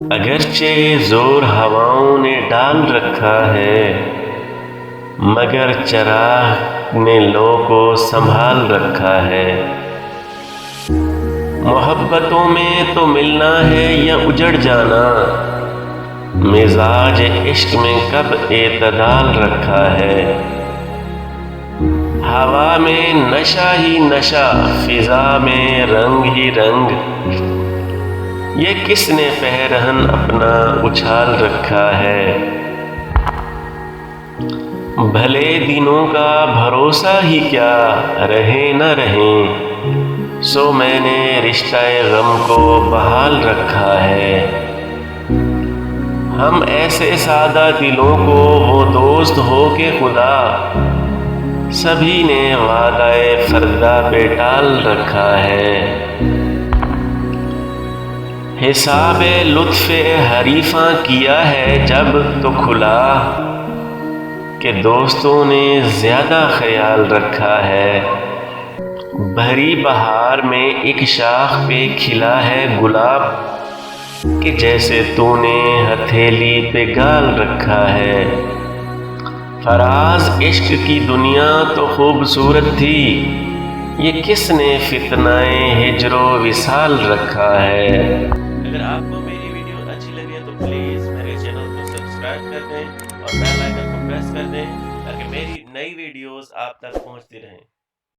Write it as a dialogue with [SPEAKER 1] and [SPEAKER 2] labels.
[SPEAKER 1] اگرچہ زور ہواؤں نے ڈال رکھا ہے، مگر چراغ نے لو کو سنبھال رکھا ہے۔ محبتوں میں تو ملنا ہے یا اجڑ جانا، مزاج عشق میں کب اعتدال رکھا ہے۔ ہوا میں نشہ ہی نشہ، فضا میں رنگ ہی رنگ، یہ کس نے پیرہن اپنا اچھال رکھا ہے۔ بھلے دنوں کا بھروسہ ہی کیا، رہیں نہ رہیں، سو میں نے رشتہ غم کو بحال رکھا ہے۔ ہم ایسے سادہ دلوں کو وہ دوست ہو کہ خدا، سبھی نے وعدہ فردا پہ ٹال رکھا ہے۔ حساب لطف حریفاں کیا ہے جب تو کھلا، کہ دوستوں نے زیادہ خیال رکھا ہے۔ بھری بہار میں ایک شاخ پہ کھلا ہے گلاب، کہ جیسے تو نے ہتھیلی پہ گال رکھا ہے۔ فراز عشق کی دنیا تو خوبصورت تھی، یہ کس نے فتنہ ہجر و وصال رکھا ہے۔ اگر آپ کو میری ویڈیو اچھی لگے تو پلیز میرے چینل کو سبسکرائب کر دیں اور بیل آئیکن کو پریس کر دیں، تاکہ میری نئی ویڈیوز آپ تک پہنچتی رہیں۔